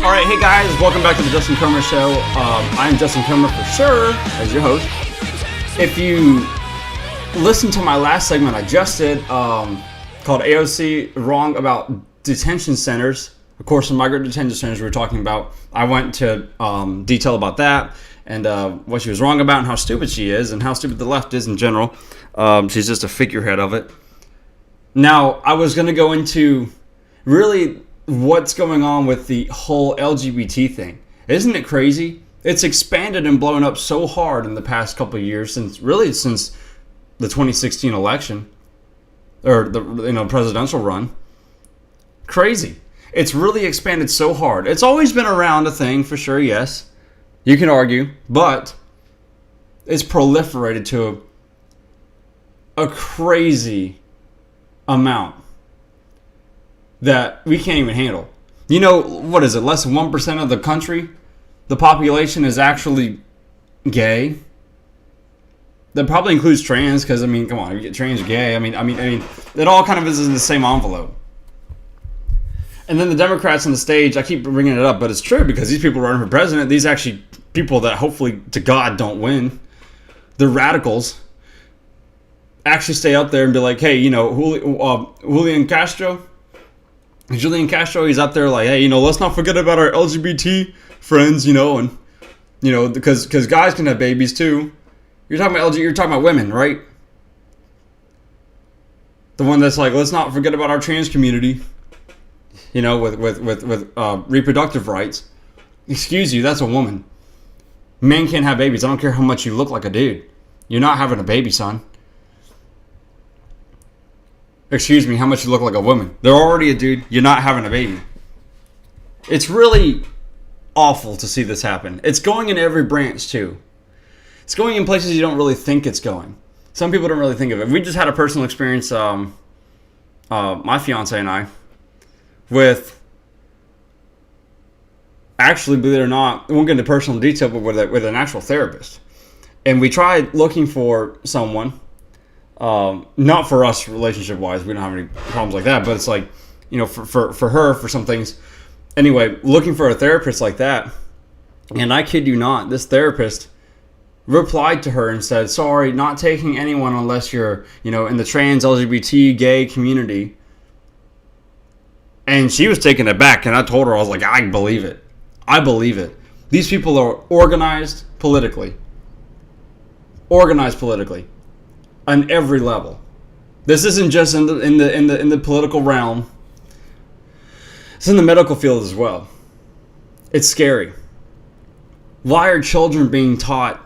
All right, hey guys, welcome back to the Justin Comer Show. I'm Justin Comer for sure, as your host. If you listen to my last segment I just did, called AOC Wrong About Detention Centers, of course, the migrant detention centers we were talking about, I went to detail about that and what she was wrong about and how stupid she is and how stupid the left is in general. She's just a figurehead of it. Now, I was going to go into really what's going on with the whole LGBT thing. Isn't it crazy? It's expanded and blown up so hard in the past couple of years, since the 2016 election or the presidential run. Crazy. It's really expanded so hard. It's always been around a thing for sure, yes. You can argue, but it's proliferated to a crazy amount that we can't even handle. You know, what is it? Less than 1% of the country, the population is actually gay. That probably includes trans, because I mean, come on, if you get trans, gay. I mean, it all kind of is in the same envelope. And then the Democrats on the stage, I keep bringing it up, but it's true because these people running for president, these actually people that hopefully to God don't win. They're radicals. Actually stay up there and be like, hey, you know, Julian Castro, he's up there like, hey, you know, let's not forget about our LGBT friends, you know, and, you know, because guys can have babies too. You're talking about women, right? The one that's like, let's not forget about our trans community, you know, with reproductive rights. Excuse you, that's a woman. Men can't have babies. I don't care how much you look like a dude. You're not having a baby, son. Excuse me, how much you look like a woman. They're already a dude. You're not having a baby. It's really awful to see this happen. It's going in every branch, too. It's going in places you don't really think it's going. Some people don't really think of it. We just had a personal experience, my fiance and I, with, actually, believe it or not, I won't get into personal detail, but with an actual therapist. And we tried looking for someone. Not for us relationship-wise, we don't have any problems like that, but it's like, you know, for her, for some things. Anyway, looking for a therapist like that, and I kid you not, this therapist replied to her and said, sorry, not taking anyone unless you're, you know, in the trans, LGBT, gay community. And she was taken aback, and I told her, I was like, I believe it. I believe it. These people are organized politically. On every level. This isn't just in the political realm. It's in the medical field as well. It's scary. Why are children being taught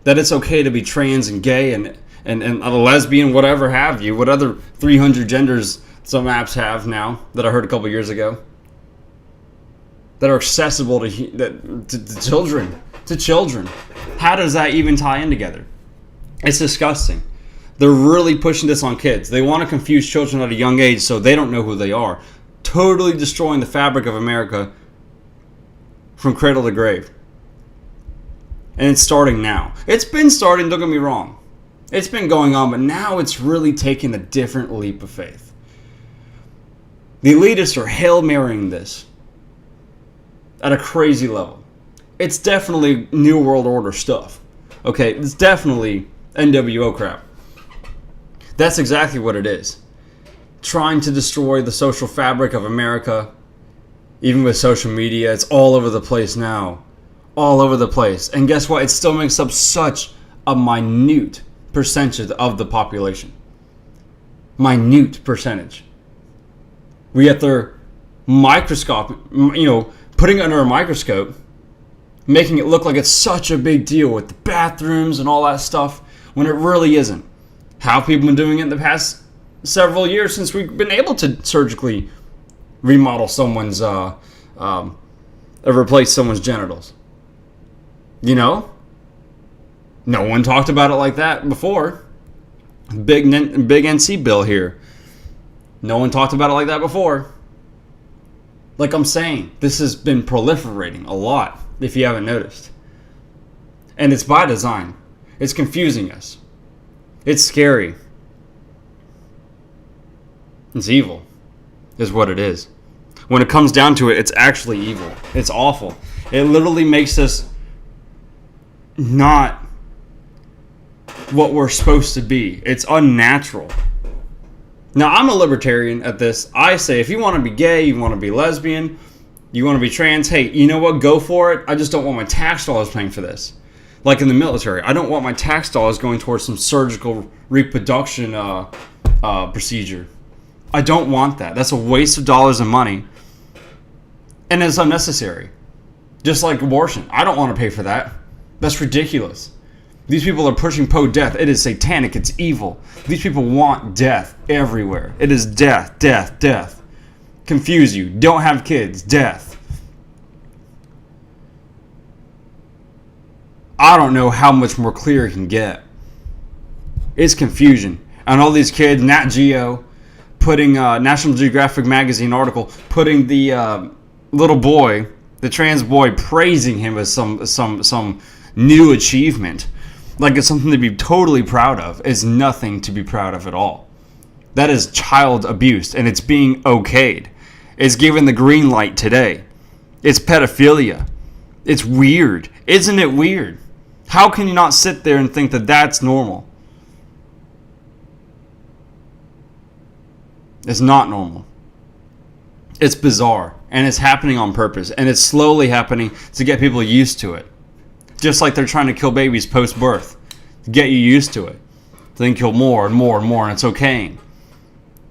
that it's okay to be trans and gay and a lesbian, whatever have you, what other 300 genders some apps have now that I heard a couple years ago, that are accessible to children? How does that even tie in together? It's disgusting. They're really pushing this on kids. They want to confuse children at a young age so they don't know who they are. Totally destroying the fabric of America from cradle to grave. And it's starting now. It's been starting, don't get me wrong. It's been going on, but now it's really taking a different leap of faith. The elitists are Hail Marying this at a crazy level. It's definitely New World Order stuff. Okay, it's definitely NWO crap. That's exactly what it is. Trying to destroy the social fabric of America, even with social media. It's all over the place now. All over the place. And guess what? It still makes up such a minute percentage of the population. Minute percentage. We get their microscope, you know, putting it under a microscope, making it look like it's such a big deal with the bathrooms and all that stuff, when it really isn't. How people have been doing it in the past several years since we've been able to surgically remodel someone's, replace someone's genitals. You know? No one talked about it like that before. Big NC bill here. No one talked about it like that before. Like I'm saying, this has been proliferating a lot, if you haven't noticed. And it's by design. It's confusing us. It's scary. It's evil, is what it is. When it comes down to it, it's actually evil. It's awful. It literally makes us not what we're supposed to be. It's unnatural. Now, I'm a libertarian at this. I say if you want to be gay, you want to be lesbian, you want to be trans, hey, you know what? Go for it. I just don't want my tax dollars paying for this. Like in the military, I don't want my tax dollars going towards some surgical reproduction procedure. I don't want that. That's a waste of dollars and money. And it's unnecessary. Just like abortion. I don't want to pay for that. That's ridiculous. These people are pushing pro-death. It is satanic. It's evil. These people want death everywhere. It is death, death, death. Confuse you. Don't have kids. Death. I don't know how much more clear it can get. It's confusion. And all these kids, Nat Geo, putting National Geographic magazine article, putting the little boy, the trans boy, praising him as some new achievement. Like it's something to be totally proud of. It's nothing to be proud of at all. That is child abuse, and it's being okayed. It's given the green light today. It's pedophilia. It's weird. Isn't it weird? How can you not sit there and think that that's normal? It's not normal. It's bizarre, and it's happening on purpose, and it's slowly happening to get people used to it. Just like they're trying to kill babies post-birth, to get you used to it. Then kill more and more and more, and it's okay.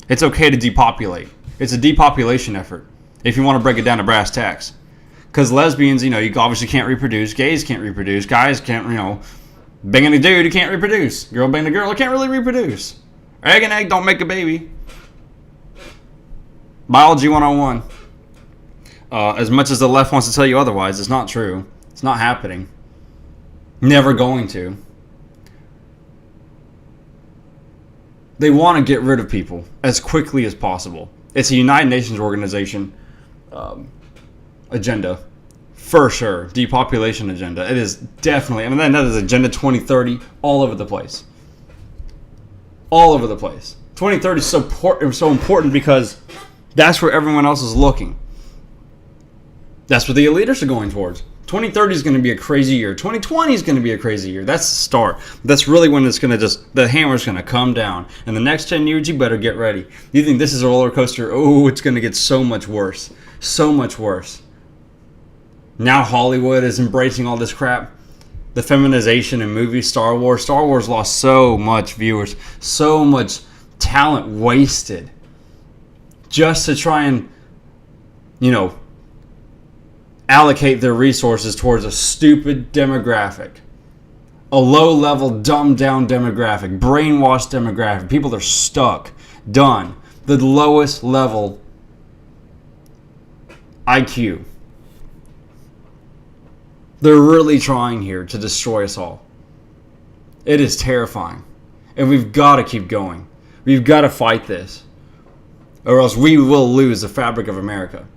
It's okay to depopulate. It's a depopulation effort, if you want to break it down to brass tacks. Because lesbians, you obviously can't reproduce. Gays can't reproduce. Guys can't, banging a dude, you can't reproduce. Girl banging a girl, you can't really reproduce. Egg and egg don't make a baby. Biology 101. As much as the left wants to tell you otherwise, it's not true. It's not happening. Never going to. They want to get rid of people as quickly as possible. It's a United Nations organization agenda, for sure. Depopulation agenda. It is definitely, that is Agenda 2030 all over the place. All over the place. 2030 is so important because that's where everyone else is looking. That's what the elitists are going towards. 2030 is going to be a crazy year. 2020 is going to be a crazy year. That's the start. That's really when it's going to the hammer's going to come down. And the next 10 years, you better get ready. You think this is a roller coaster? Oh, it's going to get so much worse. So much worse. Now Hollywood is embracing all this crap. The feminization in movies, Star Wars. Star Wars lost so much viewers. So much talent wasted. Just to try and, allocate their resources towards a stupid demographic. A low-level, dumbed-down demographic. Brainwashed demographic. People are stuck. Done. The lowest level IQ. They're really trying here to destroy us all. It is terrifying. And we've got to keep going. We've got to fight this. Or else we will lose the fabric of America.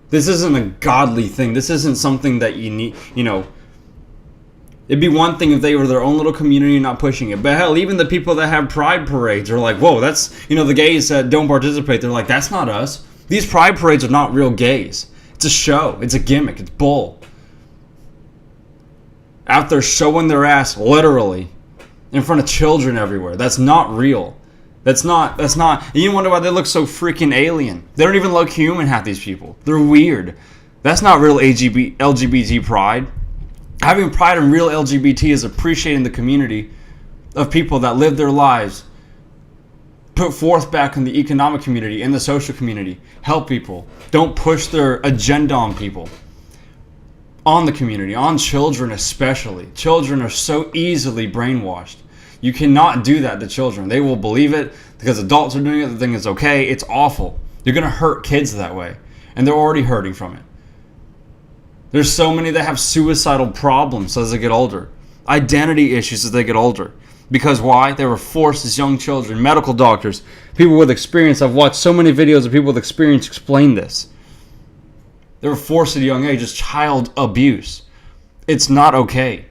This isn't a godly thing. This isn't something that you need, It'd be one thing if they were their own little community and not pushing it. But hell, even the people that have pride parades are like, whoa, that's, the gays that don't participate. They're like, that's not us. These pride parades are not real gays. It's a show. It's a gimmick. It's bull. Out there showing their ass, literally, in front of children everywhere. That's not real. That's not, and you wonder why they look so freaking alien. They don't even look human, half these people. They're weird. That's not real LGBT pride. Having pride in real LGBT is appreciating the community of people that live their lives, put forth back in the economic community, in the social community, help people. Don't push their agenda on people, on the community, on children especially. Children are so easily brainwashed. You cannot do that to children. They will believe it because adults are doing it. They think it's okay. It's awful. You're going to hurt kids that way. And they're already hurting from it. There's so many that have suicidal problems as they get older. Identity issues as they get older. Because why? They were forced as young children, medical doctors, people with experience. I've watched so many videos of people with experience explain this. They were forced at a young age. It's child abuse. It's not okay.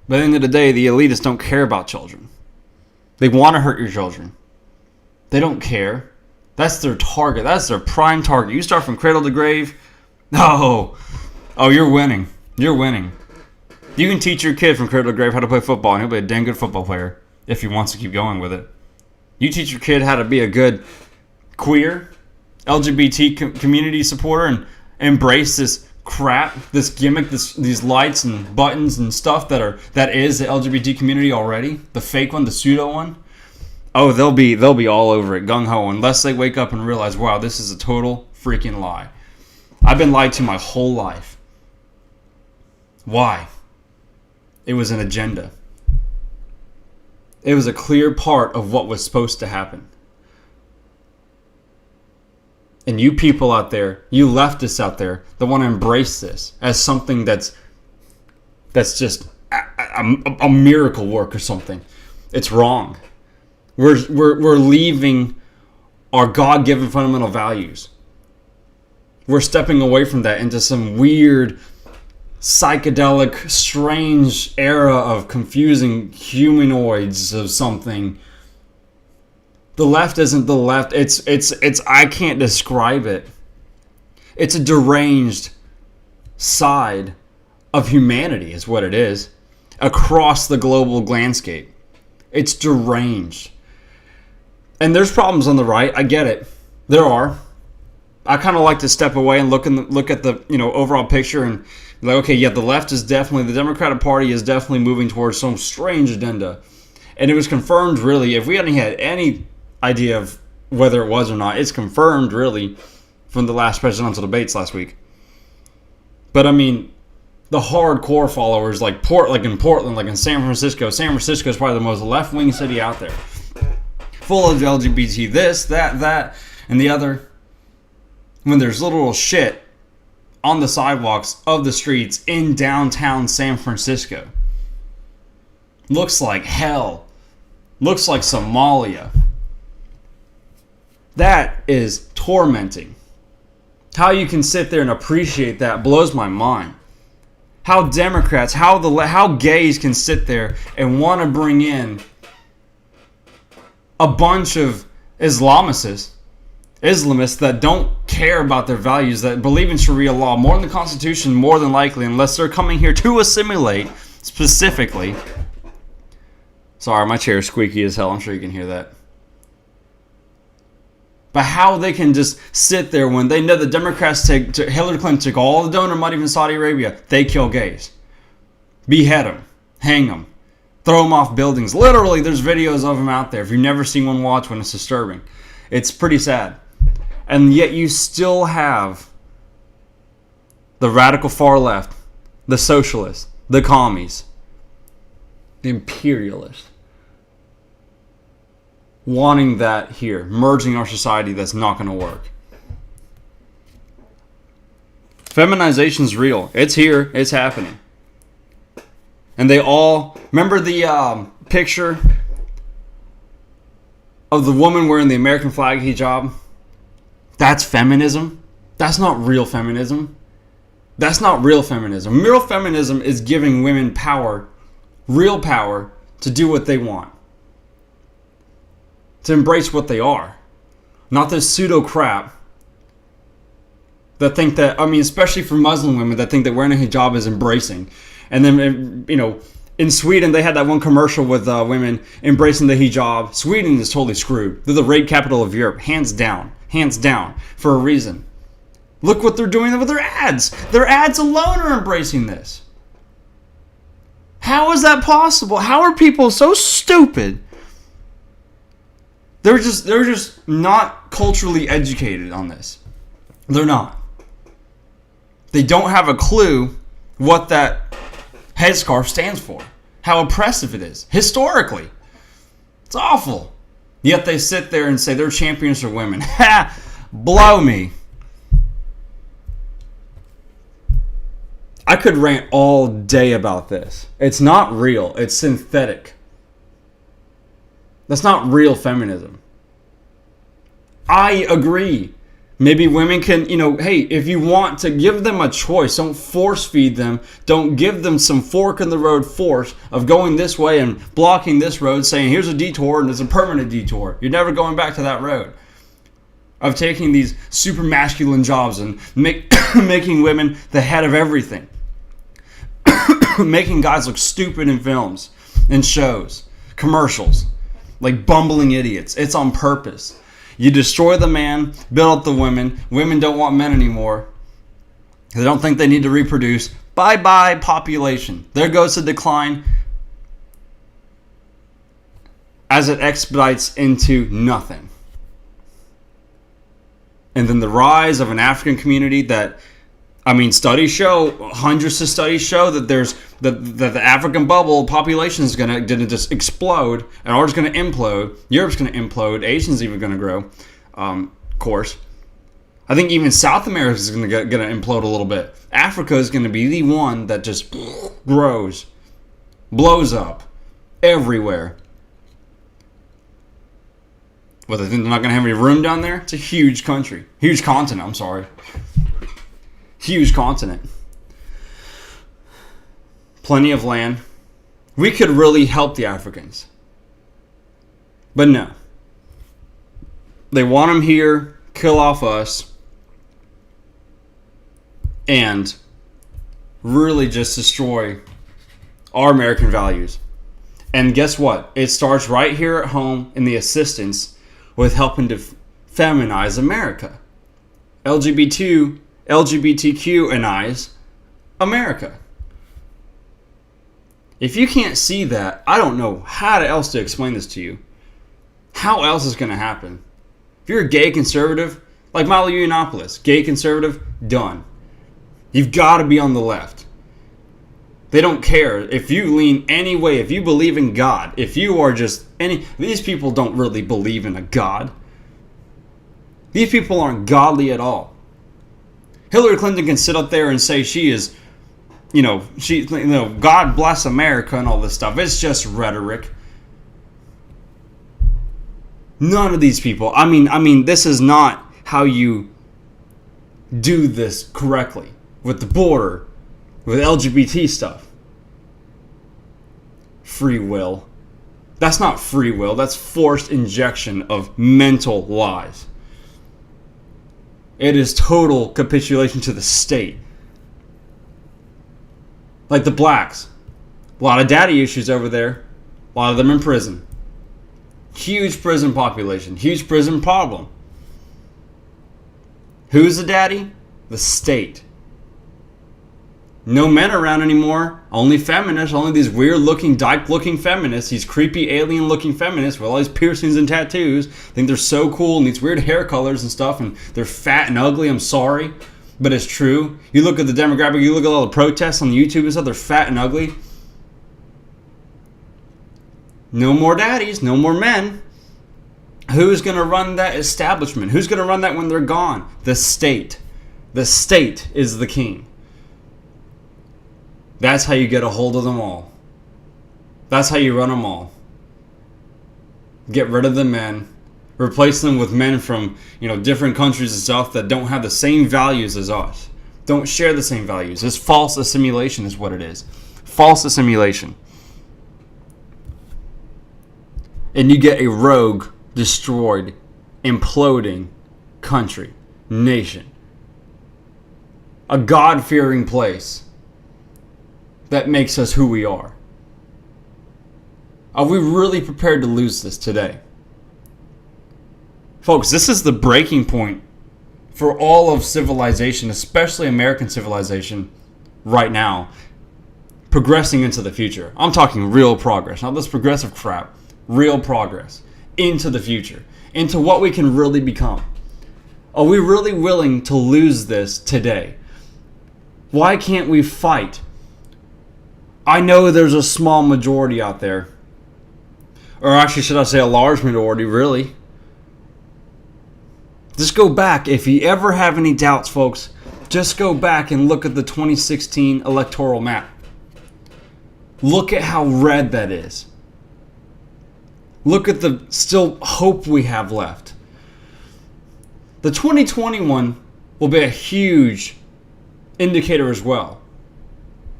But at the end of the day, the elitists don't care about children. They want to hurt your children. They don't care. That's their target. That's their prime target. You start from cradle to grave. Oh, you're winning. You're winning. You can teach your kid from cradle to grave how to play football, and he'll be a dang good football player if he wants to keep going with it. You teach your kid how to be a good queer, LGBT community supporter and embrace this crap, this gimmick, these lights and buttons and stuff that is the LGBT community already, the fake one, the pseudo one. Oh, they'll be all over it, gung-ho, unless they wake up and realize, wow, this is a total freaking lie. I've been lied to my whole life. Why? It was an agenda. It was a clear part of what was supposed to happen. And you people out there, you leftists out there that want to embrace this as something that's just a miracle work or something. It's wrong. We're leaving our God-given fundamental values. We're stepping away from that into some weird, psychedelic, strange era of confusing humanoids of something. The left isn't the left. It's I can't describe it. It's a deranged side of humanity is what it is across the global landscape. It's deranged. And there's problems on the right. I get it. There are. I kind of like to step away and look at the overall picture and be like, okay, yeah, the left is definitely, the Democratic Party is definitely moving towards some strange agenda. And it was confirmed, really, if we hadn't had any idea of whether it was or not, it's confirmed, really, from the last presidential debates last week. But, I mean, the hardcore followers, like in Portland, like in San Francisco is probably the most left-wing city out there. Full of LGBT, this, that, and the other. When there's literal shit on the sidewalks of the streets in downtown San Francisco. Looks like hell. Looks like Somalia. That is tormenting. How you can sit there and appreciate that blows my mind. How Democrats, how gays can sit there and want to bring in a bunch of Islamists that don't care about their values, that believe in Sharia law more than the Constitution, more than likely, unless they're coming here to assimilate specifically. Sorry, my chair is squeaky as hell. I'm sure you can hear that. But how they can just sit there when they know the Democrats Hillary Clinton took all the donor money from Saudi Arabia, they kill gays. Behead them. Hang them. Throw them off buildings. Literally, there's videos of them out there. If you've never seen one, watch one. It's disturbing. It's pretty sad. And yet you still have the radical far left, the socialists, the commies, the imperialists, wanting that here, merging our society. That's not going to work. Feminization's real. It's here. It's happening. And they all... Remember the picture of the woman wearing the American flag hijab? That's feminism. That's not real feminism. That's not real feminism. Real feminism is giving women power, real power, to do what they want. To embrace what they are. Not this pseudo crap that think that, especially for Muslim women that think that wearing a hijab is embracing. And then, in Sweden, they had that one commercial with women embracing the hijab. Sweden is totally screwed. They're the rape capital of Europe, hands down, for a reason. Look what they're doing with their ads. Their ads alone are embracing this. How is that possible? How are people so stupid? They're just not culturally educated on this. They're not. They don't have a clue what that headscarf stands for. How oppressive it is. Historically. It's awful. Yet they sit there and say they're champions for women. Ha! Blow me. I could rant all day about this. It's not real. It's synthetic. That's not real feminism. I agree Maybe women can, hey, if you want to give them a choice, don't force feed them. Don't give them some fork in the road force of going this way and blocking this road, saying here's a detour and it's a permanent detour. You're never going back to that road. Of taking these super masculine jobs and making women the head of everything. Making guys look stupid in films and shows, commercials, like bumbling idiots. It's on purpose. You destroy the man, build up the women. Women don't want men anymore. They don't think they need to reproduce. Bye-bye population. There goes the decline as it expedites into nothing. And then the rise of an African community that, studies show, hundreds of studies show that the African bubble population is going to just explode, and ours is going to implode. Europe's going to implode. Asia's even going to grow. Of course, I think even South America is going to implode a little bit. Africa is going to be the one that just grows, blows up everywhere. Well, they think they're not going to have any room down there? It's a huge country. Huge continent, I'm sorry. Huge continent. Plenty of land. We could really help the Africans. But no. They want them here, kill off us, and really just destroy our American values. And guess what? It starts right here at home in the assistance with helping to feminize America. LGBTQ-anize America. If you can't see that, I don't know how else to explain this to you. How else is going to happen? If you're a gay conservative, like Milo Yiannopoulos, gay conservative, done. You've got to be on the left. They don't care if you lean any way, if you believe in God, if you are just these people don't really believe in a God. These people aren't godly at all. Hillary Clinton can sit up there and say she is, God bless America and all this stuff. It's just rhetoric. None of these people, this is not how you do this correctly with the border, with LGBT stuff. Free will. That's not free will. That's forced injection of mental lies. It is total capitulation to the state. Like the blacks. A lot of daddy issues over there. A lot of them in prison. Huge prison population. Huge prison problem. Who's the daddy? The state. No men around anymore. Only feminists. Only these weird-looking, dyke-looking feminists. These creepy, alien-looking feminists with all these piercings and tattoos. Think they're so cool and these weird hair colors and stuff. And they're fat and ugly. I'm sorry. But it's true. You look at the demographic. You look at all the protests on YouTube and stuff. They're fat and ugly. No more daddies. No more men. Who's going to run that establishment? Who's going to run that when they're gone? The state. The state is the king. That's how you get a hold of them all. That's how you run them all. Get rid of the men. Replace them with men from, different countries and stuff that don't have the same values as us. Don't share the same values. It's false assimilation is what it is. False assimilation. And you get a rogue, destroyed, imploding country, nation. A God-fearing place that makes us who we are. Are we really prepared to lose this today? Folks, this is the breaking point for all of civilization, especially American civilization, right now, progressing into the future. I'm talking real progress, not this progressive crap. Real progress into the future, into what we can really become. Are we really willing to lose this today? Why can't we fight? I know there's a small majority out there, or actually should I say a large majority, really. Just go back. If you ever have any doubts, folks, just go back and look at the 2016 electoral map. Look at how red that is. Look at the still hope we have left. The 2021 will be a huge indicator as well.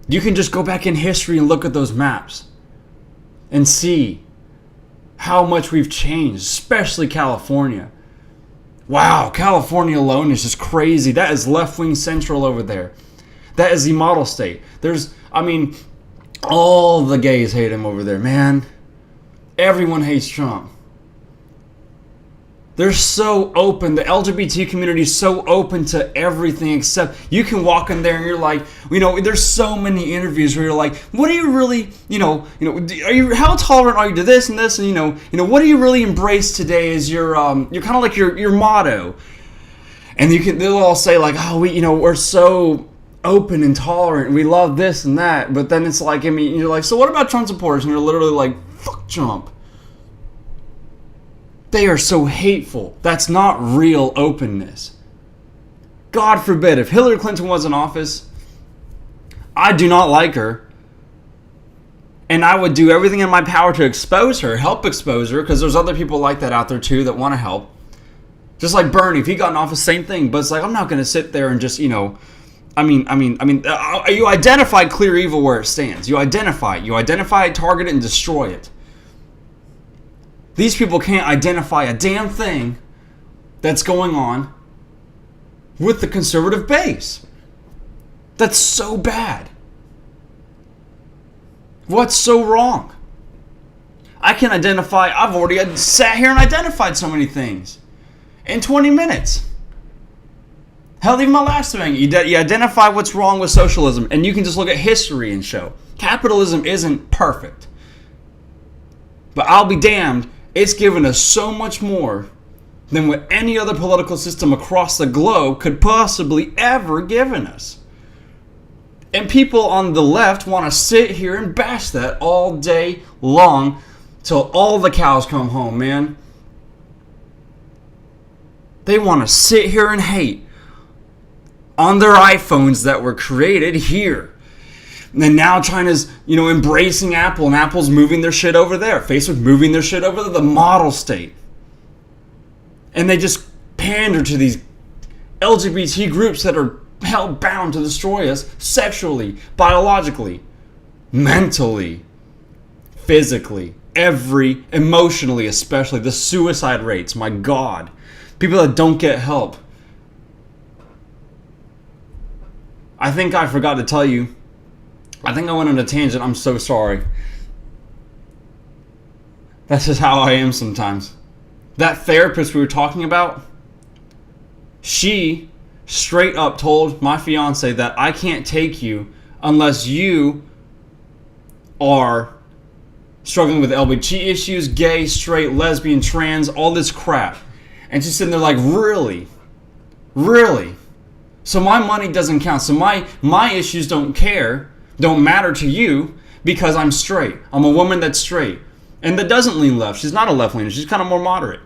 You can just go back in history and look at those maps and see how much we've changed, especially California. Wow, California alone is just crazy. That is left-wing central over there. That is the model state. All the gays hate him over there, man. Everyone hates Trump. They're so open. The LGBT community is so open to everything, except you can walk in there and you're like, there's so many interviews where you're like, what are you really, how tolerant are you to this and this? And, what do you really embrace today as your kind of like your motto? And they'll all say like, oh, we're so open and tolerant and we love this and that. But then it's like, you're like, so what about Trump supporters? And you're literally like, fuck Trump. They are so hateful. That's not real openness. God forbid, if Hillary Clinton was in office, I do not like her. And I would do everything in my power to expose her, help expose her, because there's other people like that out there too that want to help. Just like Bernie, if he got in office, same thing. But it's like, I'm not going to sit there and just, you identify clear evil where it stands. You identify it, target it, and destroy it. These people can't identify a damn thing that's going on with the conservative base. That's so bad. What's so wrong? I've already sat here and identified so many things in 20 minutes. Hell, even my last thing, you identify what's wrong with socialism, and you can just look at history and show. Capitalism isn't perfect. But I'll be damned, it's given us so much more than what any other political system across the globe could possibly ever given us. And people on the left want to sit here and bash that all day long till all the cows come home, man. They want to sit here and hate on their iPhones that were created here. And then now China's, embracing Apple, and Apple's moving their shit over there. Facebook moving their shit over to the model state. And they just pander to these LGBT groups that are held bound to destroy us sexually, biologically, mentally, physically, emotionally especially. The suicide rates, my God. People that don't get help. I think I forgot to tell you, I think I went on a tangent. I'm so sorry. That's just how I am sometimes. That therapist we were talking about, she straight up told my fiance that I can't take you unless you are struggling with LGBT issues, gay, straight, lesbian, trans, all this crap. And she's sitting there like, really? Really? So my money doesn't count. So my issues don't matter to you because I'm straight. I'm a woman that's straight. And that doesn't lean left. She's not a left leaner. She's kind of more moderate.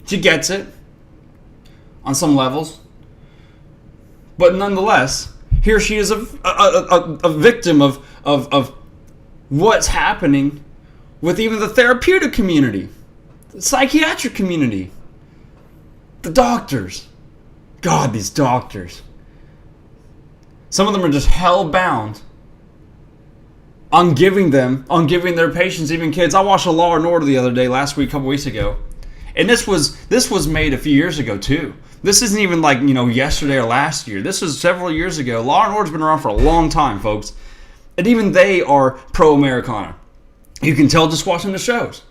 She gets it on some levels. But nonetheless, here she is a victim of what's happening with even the therapeutic community, the psychiatric community, the doctors. God, these doctors. Some of them are just hell-bound on giving their patients, even kids. I watched a Law and Order the other day, last week, a couple weeks ago. And this was made a few years ago, too. This isn't even like, yesterday or last year. This was several years ago. Law and Order's been around for a long time, folks. And even they are pro-Americana. You can tell just watching the shows.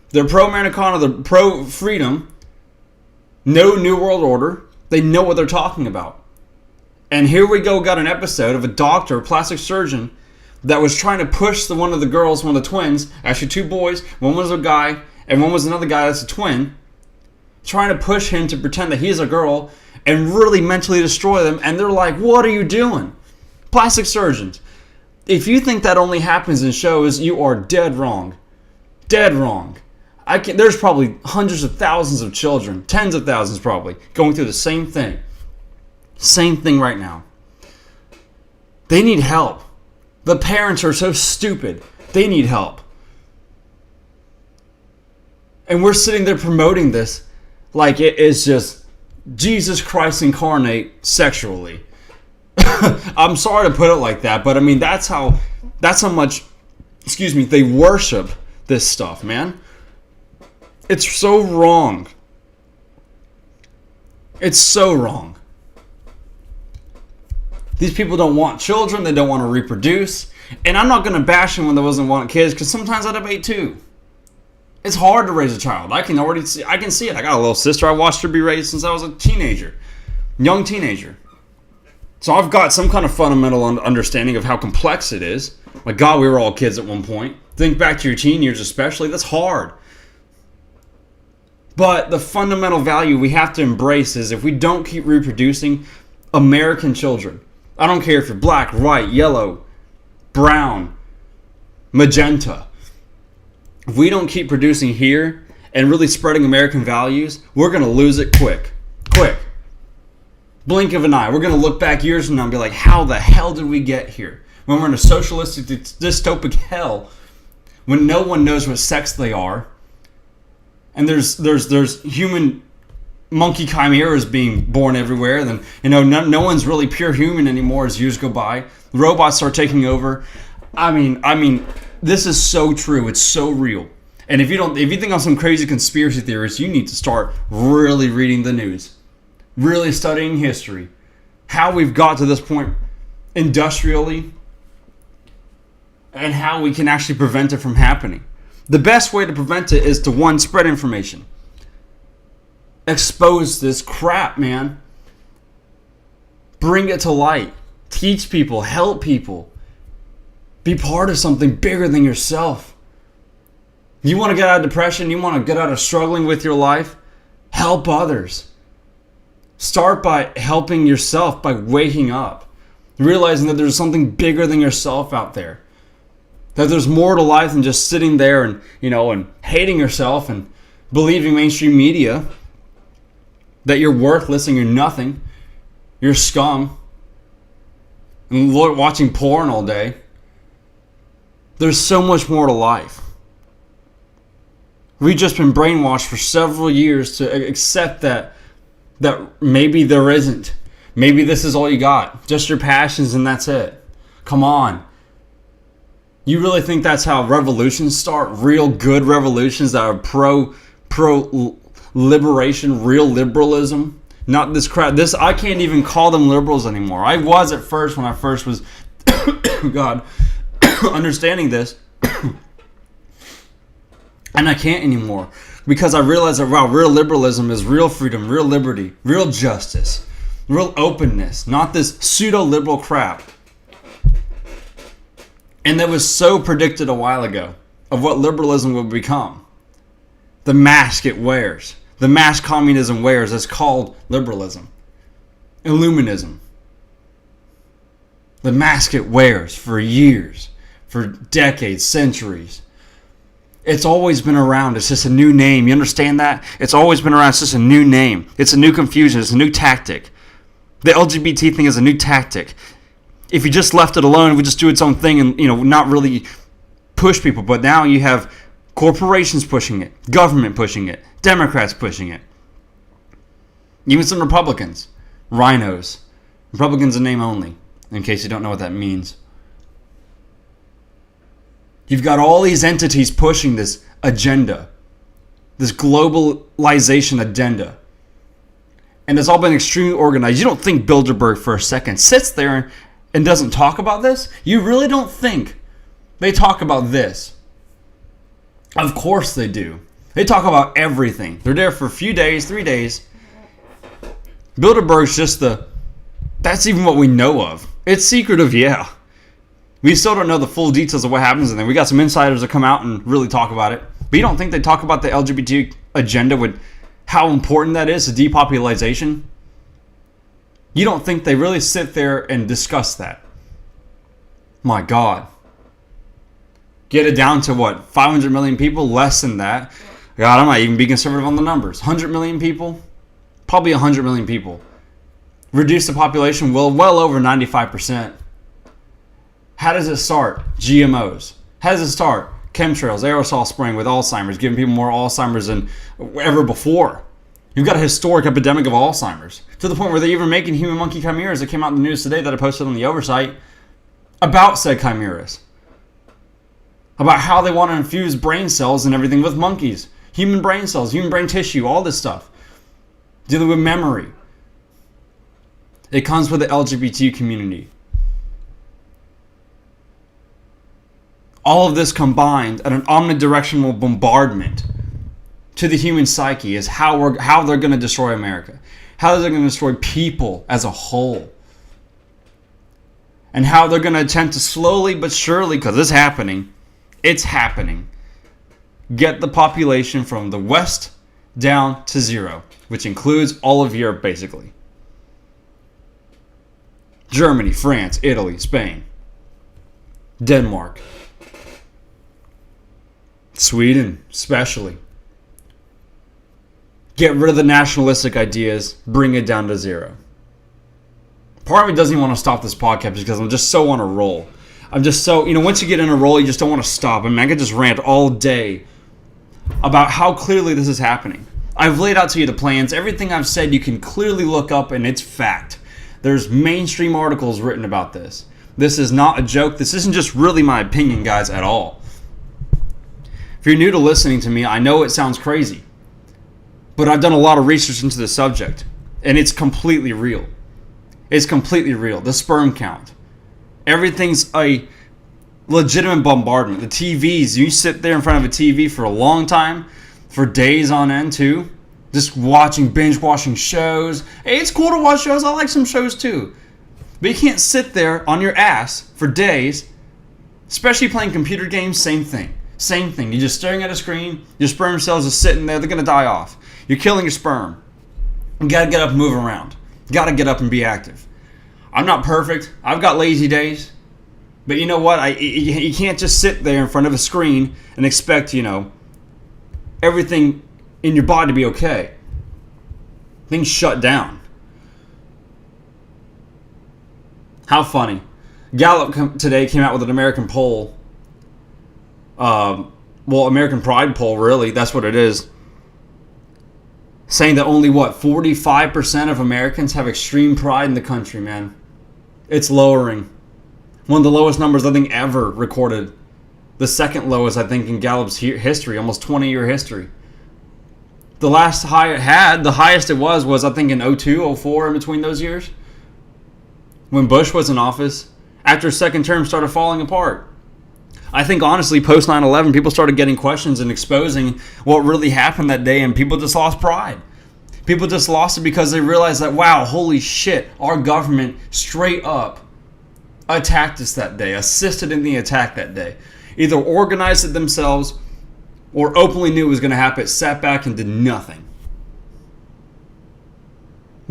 They're pro-Americana, they're pro-freedom. No New World Order. They know what they're talking about. And here we go, got an episode of a doctor, a plastic surgeon, that was trying to push one of the girls, one of the twins, actually two boys, one was a guy, and one was another guy that's a twin, trying to push him to pretend that he's a girl and really mentally destroy them. And they're like, what are you doing? Plastic surgeons. If you think that only happens in shows, you are dead wrong. Dead wrong. There's probably hundreds of thousands of children, tens of thousands probably, going through the same thing. Same thing right now. They need help. The parents are so stupid. They need help. And we're sitting there promoting this like it is just Jesus Christ incarnate sexually. I'm sorry to put it like that, but I mean, that's how much, they worship this stuff, man. It's so wrong. It's so wrong. These people don't want children. They don't want to reproduce. And I'm not going to bash them when they wasn't want kids, because sometimes I debate too. It's hard to raise a child. I can see it. I got a little sister. I watched her be raised since I was a teenager. Young teenager. So I've got some kind of fundamental understanding of how complex it is. My God, we were all kids at one point. Think back to your teen years especially. That's hard. But the fundamental value we have to embrace is, if we don't keep reproducing American children, I don't care if you're black, white, yellow, brown, magenta. If we don't keep producing here and really spreading American values, we're going to lose it quick. Quick. Blink of an eye. We're going to look back years from now and be like, how the hell did we get here? When we're in a socialistic, dystopic hell, when no one knows what sex they are, and there's human monkey chimeras being born everywhere, then no one's really pure human anymore as years go by. Robots start taking over. I mean, this is so true. It's so real. And if you think I'm some crazy conspiracy theorist, you need to start really reading the news, really studying history, how we've got to this point industrially, and how we can actually prevent it from happening. The best way to prevent it is to, one, spread information. Expose this crap, man. Bring it to light. Teach people. Help people. Be part of something bigger than yourself. You want to get out of depression? You want to get out of struggling with your life? Help others. Start by helping yourself, by waking up. Realizing that there's something bigger than yourself out there. That there's more to life than just sitting there and hating yourself and believing mainstream media that you're worthless and you're nothing. You're scum. And watching porn all day. There's so much more to life. We've just been brainwashed for several years to accept that maybe there isn't. Maybe this is all you got. Just your passions and that's it. Come on. You really think that's how revolutions start? Real good revolutions that are pro liberation, real liberalism? Not this crap. I can't even call them liberals anymore. I was at first when I first was God understanding this. And I can't anymore. Because I realized that real liberalism is real freedom, real liberty, real justice, real openness, not this pseudo-liberal crap. And that was so predicted a while ago of what liberalism would become. The mask it wears. The mask communism wears is called liberalism. Illuminism. The mask it wears for years, for decades, centuries. It's always been around. It's just a new name. You understand that? It's always been around. It's just a new name. It's a new confusion. It's a new tactic. The LGBT thing is a new tactic. If you just left it alone, it would just do its own thing and, not really push people. But now you have corporations pushing it, government pushing it, Democrats pushing it. Even some Republicans, rhinos. Republicans in name only, in case you don't know what that means. You've got all these entities pushing this agenda, this globalization agenda. And it's all been extremely organized. You don't think Bilderberg for a second sits there and doesn't talk about this? You really don't think they talk about this? Of course they do. They talk about everything. They're there for a few days, 3 days. Bilderberg's just that's even what we know of. It's secretive, yeah. We still don't know the full details of what happens, and then we got some insiders that come out and really talk about it. But you don't think they talk about the LGBT agenda with how important that is to depopulation? You don't think they really sit there and discuss that? My God. Get it down to what? 500 million people? Less than that. God, I might even be conservative on the numbers. 100 million people? Probably 100 million people. Reduce the population well over 95%. How does it start? GMOs. How does it start? Chemtrails, aerosol spraying with Alzheimer's, giving people more Alzheimer's than ever before. You've got a historic epidemic of Alzheimer's, to the point where they're even making human monkey chimeras that came out in the news today that I posted on the oversight about said chimeras. About how they want to infuse brain cells and everything with monkeys. Human brain cells, human brain tissue, all this stuff. Dealing with memory. It comes with the LGBT community. All of this combined at an omnidirectional bombardment to the human psyche is how they're going to destroy America. How they're going to destroy people as a whole. And how they're going to attempt to slowly but surely, because it's happening, get the population from the West down to zero, which includes all of Europe basically. Germany, France, Italy, Spain, Denmark, Sweden especially. Get rid of the nationalistic ideas, bring it down to zero. Part of me doesn't even want to stop this podcast because I'm just so on a roll. I'm just so, once you get in a roll, you just don't want to stop. I could just rant all day about how clearly this is happening. I've laid out to you the plans. Everything I've said you can clearly look up, and it's fact. There's mainstream articles written about this. This is not a joke. This isn't just really my opinion, guys, at all. If you're new to listening to me, I know it sounds crazy. But I've done a lot of research into the subject, and it's completely real. It's completely real. The sperm count. Everything's a legitimate bombardment. The TVs, you sit there in front of a TV for a long time, for days on end too, just binge watching shows. Hey, it's cool to watch shows. I like some shows too. But you can't sit there on your ass for days, especially playing computer games, same thing. Same thing. You're just staring at a screen. Your sperm cells are sitting there. They're going to die off. You're killing your sperm. You got to get up and move around. You got to get up and be active. I'm not perfect. I've got lazy days. But you know what? You can't just sit there in front of a screen and expect, everything in your body to be okay. Things shut down. How funny. Gallup today came out with an American poll. American Pride poll, really. That's what it is. Saying that only, 45% of Americans have extreme pride in the country, man. It's lowering. One of the lowest numbers, I think, ever recorded. The second lowest, I think, in Gallup's history, almost 20-year history. The last high it had, the highest it was I think, in 02, 04, in between those years. When Bush was in office. After his second term started falling apart. I think, honestly, post 9/11, people started getting questions and exposing what really happened that day, and people just lost pride. People just lost it because they realized that, wow, holy shit, our government straight up attacked us that day, assisted in the attack that day. Either organized it themselves or openly knew it was going to happen, sat back and did nothing.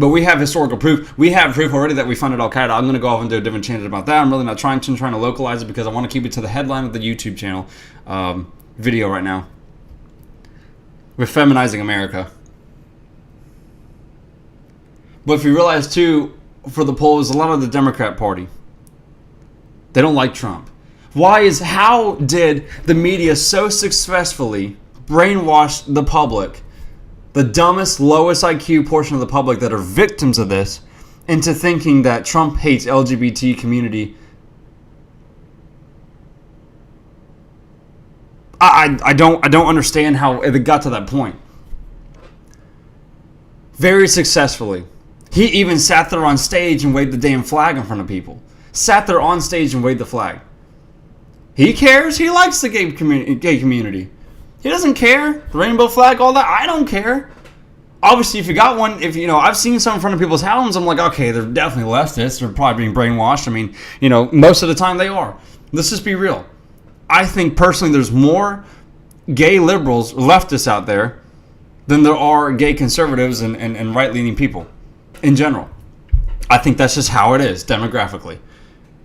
But we have historical proof. We have proof already that we funded Al-Qaeda. I'm going to go off and do a different tangent about that. I'm really not trying to localize it because I want to keep it to the headline of the YouTube channel video right now. We're feminizing America. But if you realize, too, for the polls, a lot of the Democrat Party, they don't like Trump. How did the media so successfully brainwash the public, the dumbest, lowest IQ portion of the public that are victims of this, into thinking that Trump hates LGBT community? I don't understand how it got to that point. Very successfully. He even sat there on stage and waved the damn flag in front of people. Sat there on stage and waved the flag. He cares. He likes the gay community. He doesn't care. The rainbow flag, all that. I don't care. Obviously, if you got one, I've seen some in front of people's homes, I'm like, okay, they're definitely leftists. They're probably being brainwashed. Most of the time they are. Let's just be real. I think personally there's more gay liberals, leftists out there than there are gay conservatives and right-leaning people in general. I think that's just how it is demographically.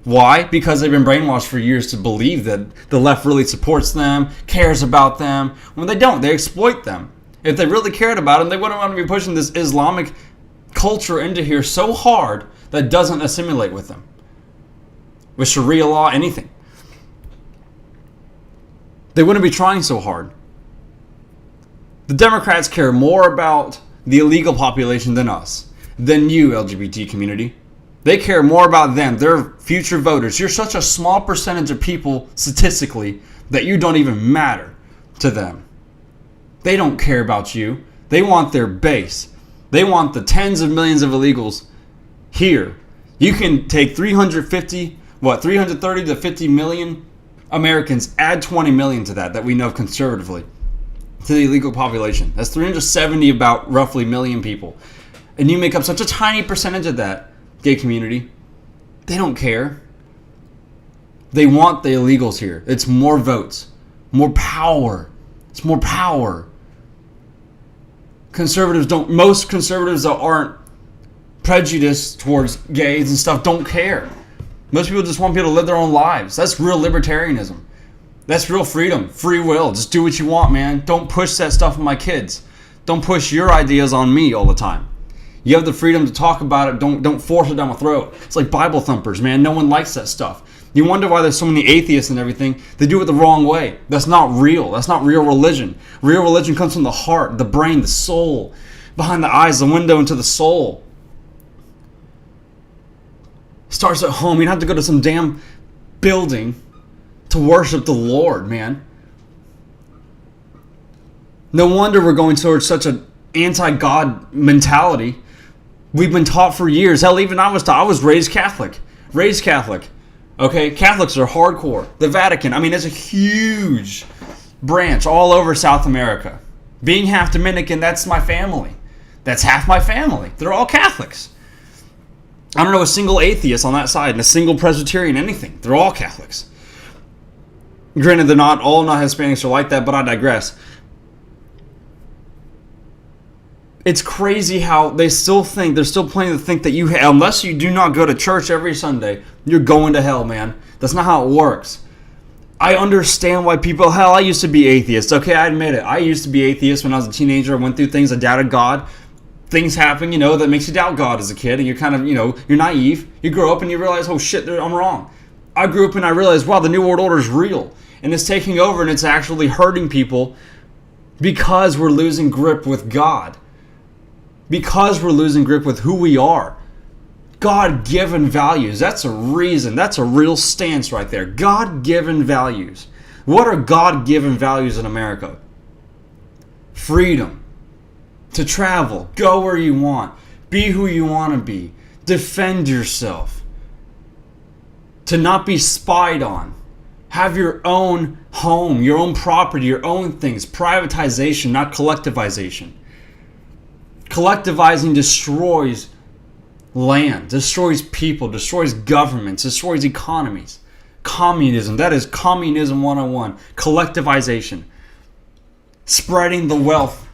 Why? Because they've been brainwashed for years to believe that the left really supports them, cares about them. When they don't, they exploit them. If they really cared about them, they wouldn't want to be pushing this Islamic culture into here so hard that doesn't assimilate with them. With Sharia law, anything. They wouldn't be trying so hard. The Democrats care more about the illegal population than us, than you, LGBT community. They care more about them, their future voters. You're such a small percentage of people, statistically, that you don't even matter to them. They don't care about you. They want their base. They want the tens of millions of illegals here. You can take 330 to 50 million Americans, add 20 million to that we know of conservatively, to the illegal population. That's 370 about roughly million people. And you make up such a tiny percentage of that, gay community. They don't care. They want the illegals here. It's more votes, more power. It's more power. Most conservatives that aren't prejudiced towards gays and stuff don't care. Most people just want people to live their own lives. That's real libertarianism. That's real freedom, free will. Just do what you want, man. Don't push that stuff on my kids. Don't push your ideas on me all the time. You have the freedom to talk about it. Don't force it down my throat. It's like Bible thumpers, man. No one likes that stuff. You wonder why there's so many atheists and everything. They do it the wrong way. That's not real. That's not real religion. Real religion comes from the heart, the brain, the soul. Behind the eyes, the window into the soul. Starts at home. You don't have to go to some damn building to worship the Lord, man. No wonder we're going towards such an anti-God mentality. We've been taught for years. Hell, even I was taught. I was raised Catholic. Okay, Catholics are hardcore. The Vatican, it's a huge branch all over South America. Being half Dominican, that's my family. That's half my family. They're all Catholics. I don't know a single atheist on that side, and a single Presbyterian, anything. They're all Catholics. Granted, they're not Hispanics are like that, but I digress. It's crazy how they're still planning to think that unless you do not go to church every Sunday, you're going to hell, man. That's not how it works. I understand why I used to be atheist. Okay, I admit it. I used to be atheist when I was a teenager. I went through things. I doubted God. Things happen, that makes you doubt God as a kid. And you're kind of, you're naive. You grow up and you realize, oh shit, I'm wrong. I grew up and I realized, wow, the New World Order is real. And it's taking over and it's actually hurting people because we're losing grip with God. Because we're losing grip with who we are. God-given values. That's a reason. That's a real stance right there. God-given values. What are God-given values in America? Freedom. To travel. Go where you want. Be who you want to be. Defend yourself. To not be spied on. Have your own home, your own property, your own things. Privatization, not collectivization. Collectivizing destroys land, destroys people, destroys governments, destroys economies. Communism, that is communism 101. Collectivization. Spreading the wealth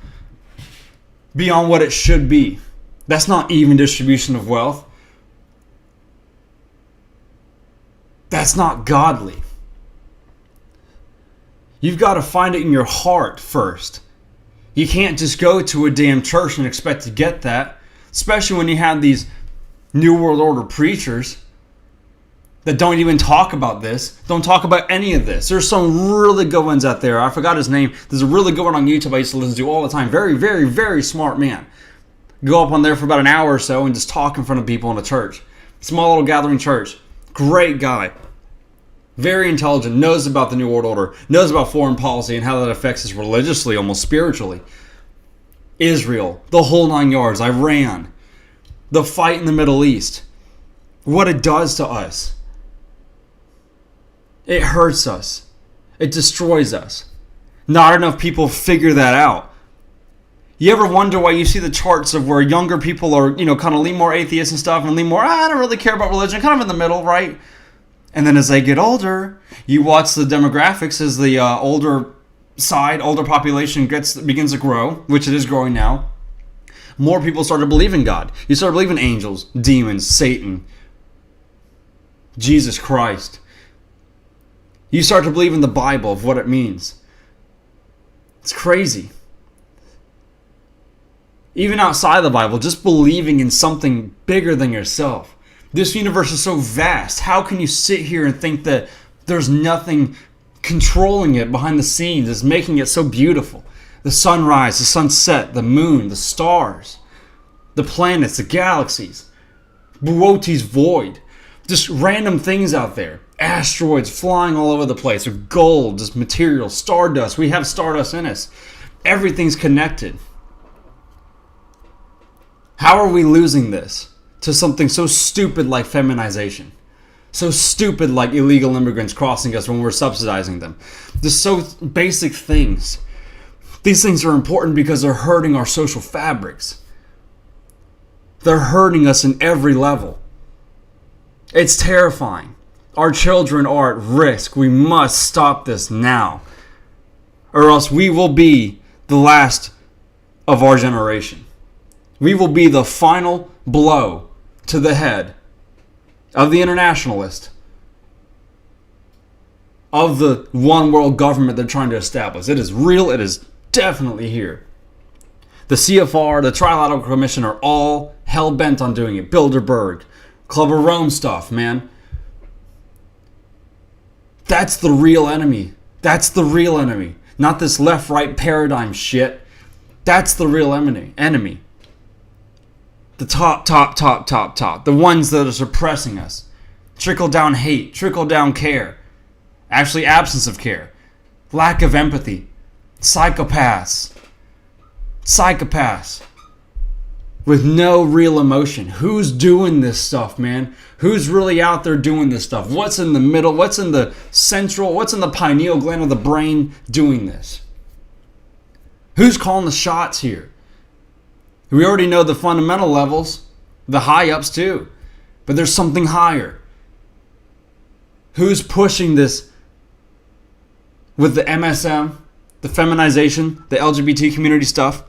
beyond what it should be. That's not even distribution of wealth. That's not godly. You've got to find it in your heart first. You can't just go to a damn church and expect to get that. Especially when you have these New World Order preachers that don't even talk about this. Don't talk about any of this. There's some really good ones out there. I forgot his name. There's a really good one on YouTube I used to listen to all the time. Very, very, very smart man. Go up on there for about an hour or so and just talk in front of people in a church. Small little gathering church. Great guy. Very intelligent. Knows about the New World Order. Knows about foreign policy and how that affects us religiously, almost spiritually. Israel. The whole 9 yards. Iran. The fight in the Middle East. What it does to us. It hurts us. It destroys us. Not enough people figure that out. You ever wonder why you see the charts of where younger people are, kind of lean more atheist and stuff and lean more, I don't really care about religion, kind of in the middle, right? And then as they get older, you watch the demographics as the older population begins to grow, which it is growing now. More people start to believe in God. You start to believe in angels, demons, Satan, Jesus Christ. You start to believe in the Bible of what it means. It's crazy. Even outside the Bible, just believing in something bigger than yourself. This universe is so vast. How can you sit here and think that there's nothing controlling it behind the scenes that's making it so beautiful? The sunrise, the sunset, the moon, the stars, the planets, the galaxies, Buoti's void, just random things out there. Asteroids flying all over the place, or gold, just material, stardust. We have stardust in us. Everything's connected. How are we losing this to something so stupid like feminization? So stupid like illegal immigrants crossing us when we're subsidizing them. Just so basic things. These things are important because they're hurting our social fabrics. They're hurting us in every level. It's terrifying. Our children are at risk. We must stop this now, or else we will be the last of our generation. We will be the final blow to the head of the internationalist, of the one world government they're trying to establish. It is real. It is definitely here. The CFR, the Trilateral Commission are all hell-bent on doing it. Bilderberg, Club of Rome stuff, man. That's the real enemy. That's the real enemy. Not this left-right paradigm shit. That's the real enemy. The top. The ones that are suppressing us. Trickle-down hate. Trickle-down care. Actually, absence of care. Lack of empathy. Psychopaths. With no real emotion. Who's doing this stuff, man? Who's really out there doing this stuff? What's in the middle? What's in the central? What's in the pineal gland of the brain doing this? Who's calling the shots here? We already know the fundamental levels, the high ups too. But there's something higher. Who's pushing this with the MSM, the feminization, the LGBT community stuff?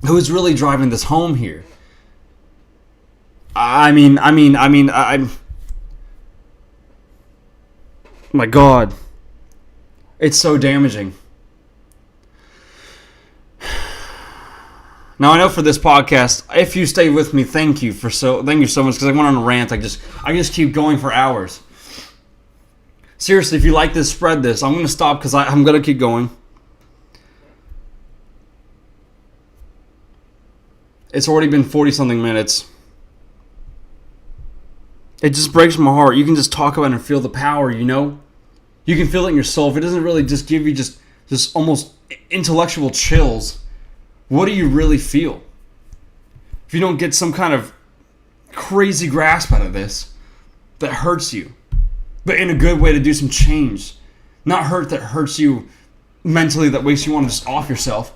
Who's really driving this home here? I'm my God. It's so damaging. Now I know for this podcast, if you stay with me, thank you so much, because I went on a rant. I just keep going for hours. Seriously, if you like this, spread this. I'm gonna stop because I'm gonna keep going. It's already been 40-something minutes. It just breaks my heart. You can just talk about it and feel the power, you know? You can feel it in your soul. If it doesn't really just give you just almost intellectual chills, what do you really feel? If you don't get some kind of crazy grasp out of this that hurts you, but in a good way to do some change. Not hurt that hurts you mentally, that makes you want to just off yourself.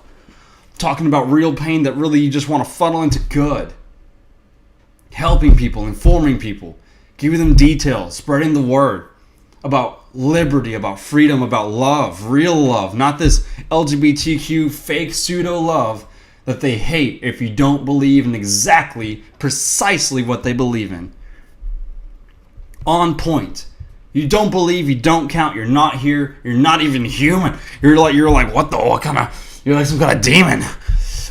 Talking about real pain that really you just want to funnel into good. Helping people, informing people, giving them details, spreading the word about liberty, about freedom, about love, real love, not this LGBTQ fake pseudo love that they hate if you don't believe in precisely what they believe in. On point. You don't believe, you don't count, you're not here, you're not even human. You're like what kind of, you're like some kind of demon.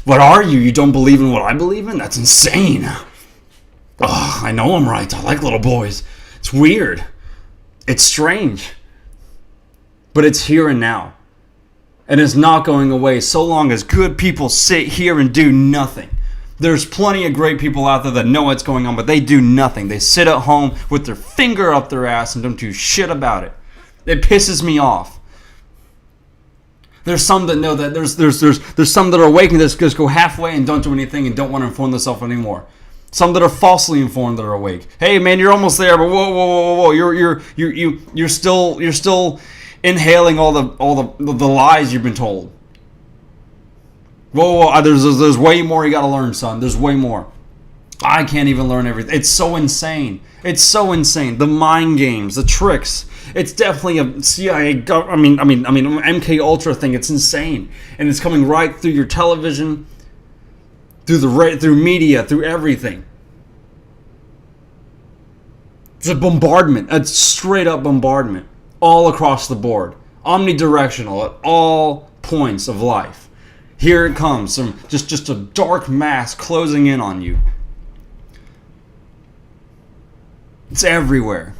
What are you? You don't believe in what I believe in? That's insane. Oh, I know I'm right. I like little boys. It's weird. It's strange. But it's here and now. And it's not going away so long as good people sit here and do nothing. There's plenty of great people out there that know what's going on, but they do nothing. They sit at home with their finger up their ass and don't do shit about it. It pisses me off. There's some that know that there's some that are awake and just go halfway and don't do anything and don't want to inform themselves anymore. Some that are falsely informed that are awake. Hey man, you're almost there, but whoa. You're still inhaling all the lies you've been told. Whoa, there's way more you gotta learn, son. There's way more. I can't even learn everything. It's so insane. The mind games, the tricks. It's definitely a CIA, MK Ultra thing. It's insane, and it's coming right through your television, through media, through everything. It's a bombardment, a straight up bombardment, all across the board, omnidirectional at all points of life. Here it comes, just a dark mass closing in on you. It's everywhere.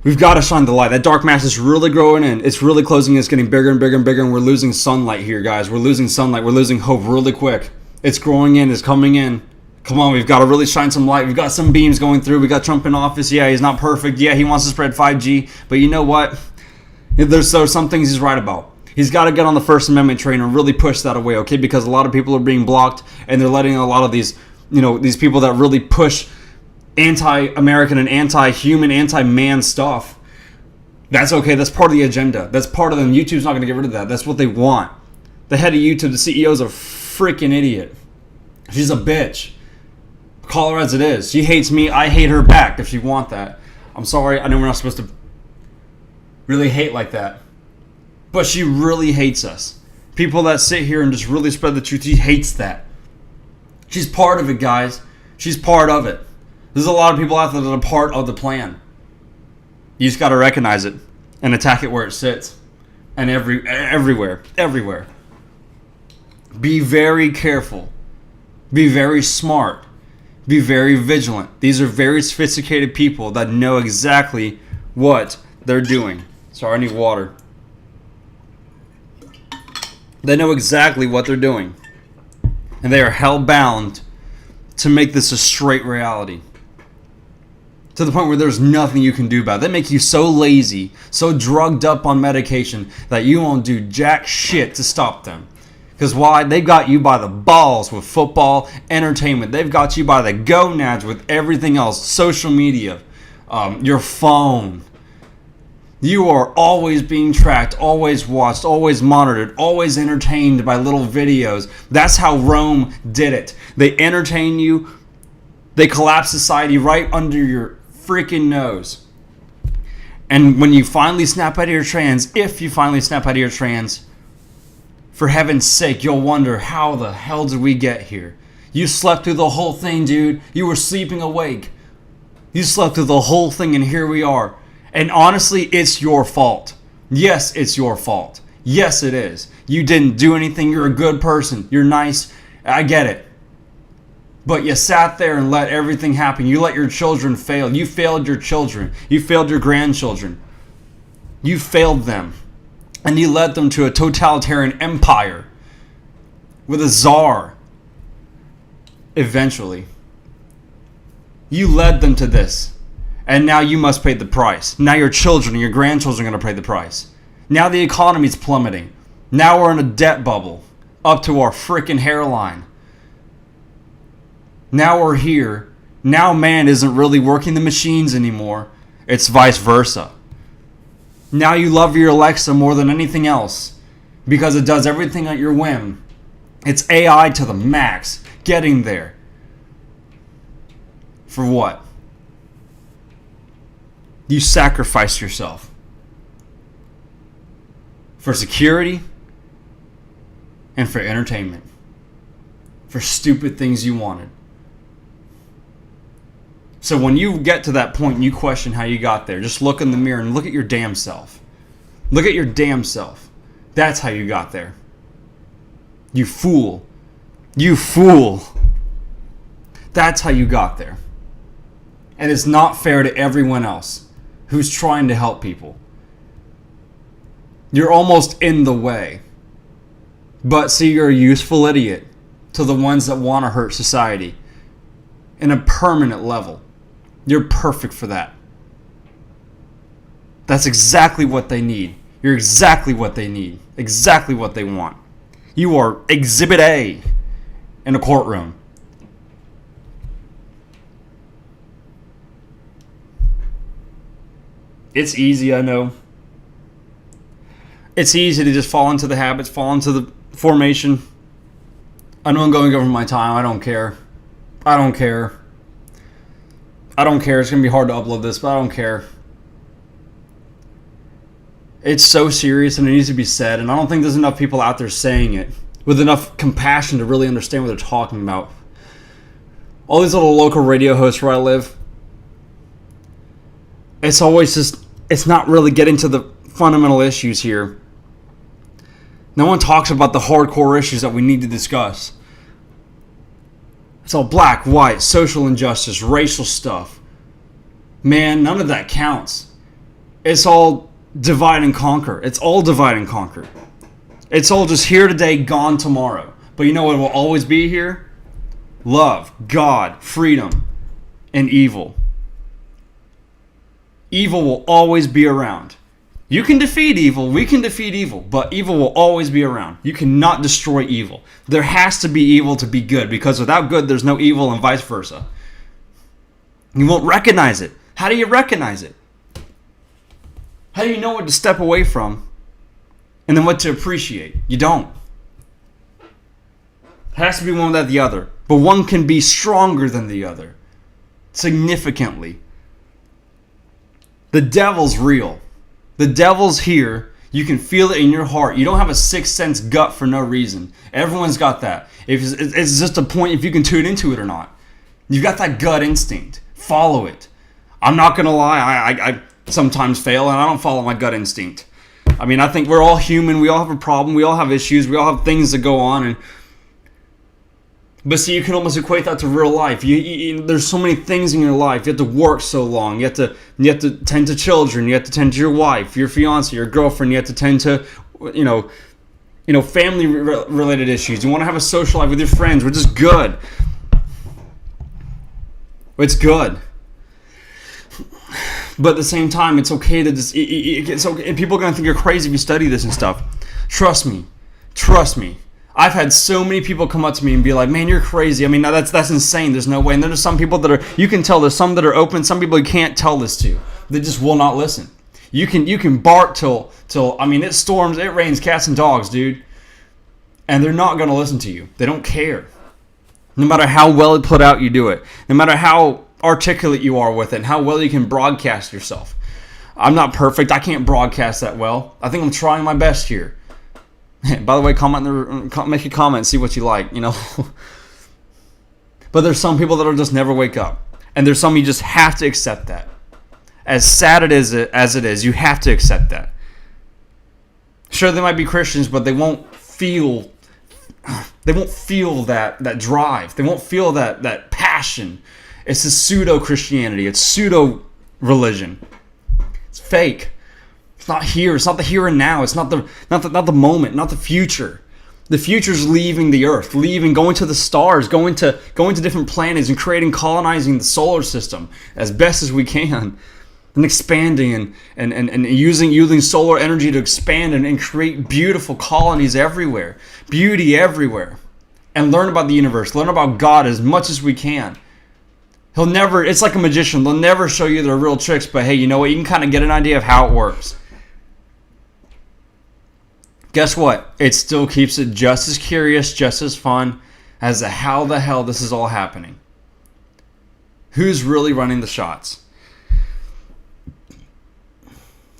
We've got to shine the light. That dark mass is really growing in. It's really closing. It's getting bigger and bigger and bigger, and we're losing sunlight here, guys. We're losing sunlight. We're losing hope really quick. It's growing in. It's coming in. Come on, we've got to really shine some light. We've got some beams going through. We got Trump in office. Yeah, he's not perfect. Yeah, he wants to spread 5G. But you know what? There's some things he's right about. He's got to get on the First Amendment train and really push that away, okay? Because a lot of people are being blocked, and they're letting a lot of these, these people that really push anti-American and anti-human, anti-man stuff. That's okay. That's part of the agenda. That's part of them. YouTube's not going to get rid of that. That's what they want. The head of YouTube, the CEO, is a freaking idiot. She's a bitch. Call her as it is. She hates me. I hate her back if you want that. I'm sorry. I know we're not supposed to really hate like that. But she really hates us. People that sit here and just really spread the truth, she hates that. She's part of it, guys. She's part of it. There's a lot of people out there that are part of the plan. You just got to recognize it and attack it where it sits. And everywhere. Be very careful. Be very smart. Be very vigilant. These are very sophisticated people that know exactly what they're doing. Sorry, I need water. They know exactly what they're doing. And they are hell-bound to make this a straight reality. To the point where there's nothing you can do about it. They make you so lazy, so drugged up on medication that you won't do jack shit to stop them. Because why? They got you by the balls with football, entertainment. They've got you by the gonads with everything else. Social media, your phone. You are always being tracked, always watched, always monitored, always entertained by little videos. That's how Rome did it. They entertain you. They collapse society right under your freaking nose. And when you finally snap out of your trance, if you finally snap out of your trance, for heaven's sake, you'll wonder, how the hell did we get here? You slept through the whole thing, dude. You were sleeping awake. You slept through the whole thing, and here we are. And honestly, it's your fault. Yes, it's your fault. Yes, it is. You didn't do anything. You're a good person. You're nice. I get it. But you sat there and let everything happen. You let your children fail. You failed your children. You failed your grandchildren. You failed them. And you led them to a totalitarian empire with a czar. Eventually. You led them to this. And now you must pay the price. Now your children and your grandchildren are going to pay the price. Now the economy's plummeting. Now we're in a debt bubble. Up to our freaking hairline. Now we're here. Now man isn't really working the machines anymore. It's vice versa. Now you love your Alexa more than anything else. Because it does everything at your whim. It's AI to the max. Getting there. For what? You sacrifice yourself. For security. And for entertainment. For stupid things you wanted. So when you get to that point and you question how you got there, just look in the mirror and look at your damn self. Look at your damn self. That's how you got there. You fool. You fool. That's how you got there. And it's not fair to everyone else who's trying to help people. You're almost in the way. But see, you're a useful idiot to the ones that want to hurt society in a permanent level. You're perfect for that. That's exactly what they need. You're exactly what they need. Exactly what they want. You are Exhibit A in a courtroom. It's easy, I know. It's easy to just fall into the habits, fall into the formation. I know I'm going over my time. I don't care. I don't care. I don't care. It's going to be hard to upload this, but I don't care. It's so serious and it needs to be said, and I don't think there's enough people out there saying it with enough compassion to really understand what they're talking about. All these little local radio hosts where I live, it's always just, it's not really getting to the fundamental issues here. No one talks about the hardcore issues that we need to discuss. It's all black, white, social injustice, racial stuff. Man, none of that counts. It's all divide and conquer. It's all divide and conquer. It's all just here today, gone tomorrow. But you know what will always be here? Love, God, freedom, and evil. Evil will always be around. You can defeat evil, we can defeat evil, but evil will always be around. You cannot destroy evil. There has to be evil to be good, because without good, there's no evil, and vice versa. You won't recognize it. How do you recognize it? How do you know what to step away from and then what to appreciate? You don't. It has to be one without the other. But one can be stronger than the other. Significantly. The devil's real. The devil's here. You can feel it in your heart. You don't have a sixth sense gut for no reason. Everyone's got that. It's just a point if you can tune into it or not. You've got that gut instinct. Follow it. I'm not going to lie. I sometimes fail and I don't follow my gut instinct. I mean, I think we're all human. We all have a problem. We all have issues. We all have things that go on. But see, you can almost equate that to real life. There's so many things in your life. You have to work so long. You have to tend to children. You have to tend to your wife, your fiance, your girlfriend. You have to tend to, family related issues. You want to have a social life with your friends, which is good. It's good. But at the same time, it's okay to just... It's okay. People are going to think you're crazy if you study this and stuff. Trust me. I've had so many people come up to me and be like, man, you're crazy. I mean, that's insane. There's no way. And there's some people that are... You can tell there's some that are open. Some people you can't tell this to. They just will not listen. You can bark till... I mean, it storms, it rains, cats and dogs, dude. And they're not going to listen to you. They don't care. No matter how well put out you do it. No matter how articulate you are with it and how well you can broadcast yourself. I'm not perfect. I can't broadcast that well. I think I'm trying my best here. By the way, make a comment, see what you like, But there's some people that'll just never wake up. And there's some you just have to accept that. As sad as it is, you have to accept that. Sure, they might be Christians, but they won't feel that drive. They won't feel that passion. It's a pseudo-Christianity. It's pseudo-religion. It's fake. It's not here. It's not the here and now. It's not the moment, not the future. The future's leaving the earth, going to the stars, going to different planets and colonizing the solar system as best as we can. And expanding and using solar energy to expand and create beautiful colonies everywhere. Beauty everywhere. And learn about the universe. Learn about God as much as we can. It's like a magician. They'll never show you their real tricks, but hey, you know what? You can kind of get an idea of how it works. Guess what? It still keeps it just as curious, just as fun as to how the hell this is all happening. Who's really running the shots?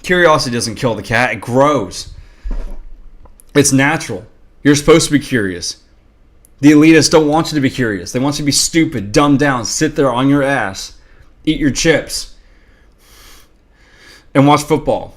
Curiosity doesn't kill the cat. It grows. It's natural. You're supposed to be curious. The elitists don't want you to be curious. They want you to be stupid, dumbed down, sit there on your ass, eat your chips, and watch football.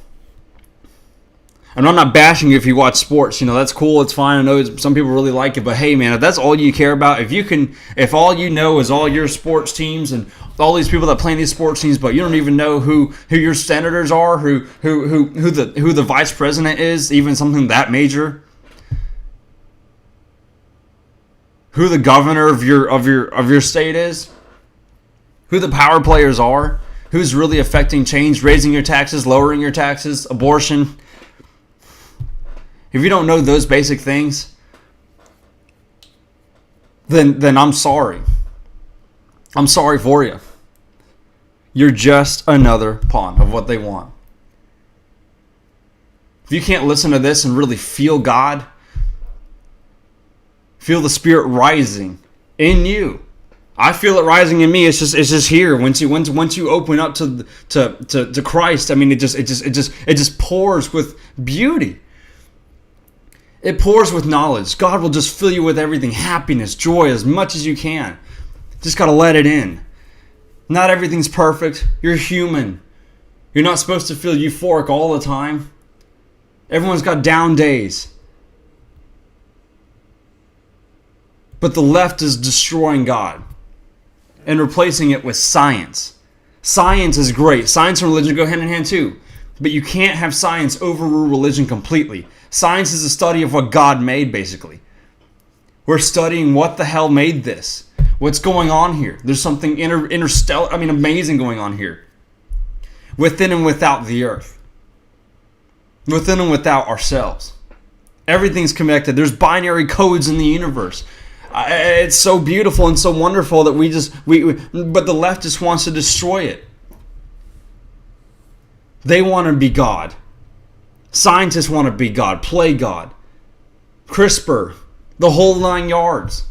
And I'm not bashing you if you watch sports. That's cool. It's fine. I know some people really like it. But hey, man, if that's all you care about, if all you know is all your sports teams and all these people that play in these sports teams, but you don't even know who your senators are, who the vice president is, even something that major, who the governor of your state is, who the power players are, who's really affecting change, raising your taxes, lowering your taxes, abortion. If you don't know those basic things, then I'm sorry. I'm sorry for you. You're just another pawn of what they want. If you can't listen to this and really feel God, feel the Spirit rising in you. I feel it rising in me. It's just here. Once you open up to Christ, I mean, it just pours with beauty. It pours with knowledge. God will just fill you with everything, happiness, joy, as much as you can. Just got to let it in. Not everything's perfect. You're human. You're not supposed to feel euphoric all the time. Everyone's got down days. But the left is destroying God and replacing it with science. Science is great. Science and religion go hand in hand too. But you can't have science overrule religion completely. Science is a study of what God made, basically. We're studying what the hell made this. What's going on here? There's something interstellar, amazing going on here. Within and without the earth. Within and without ourselves. Everything's connected. There's binary codes in the universe. It's so beautiful and so wonderful that but the left just wants to destroy it. They want to be God. Scientists want to be God, play God. CRISPR, the whole 9 yards.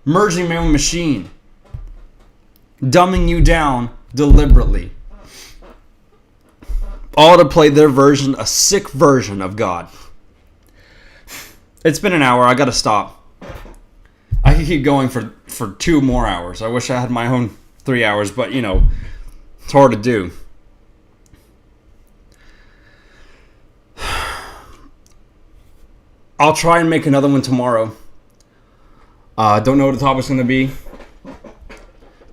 Merging man with machine. Dumbing you down deliberately. All to play their version, a sick version of God. It's been an hour, I gotta stop. I could keep going for 2 more hours. I wish I had my own 3 hours, but it's hard to do. I'll try and make another one tomorrow. Don't know what the topic's going to be.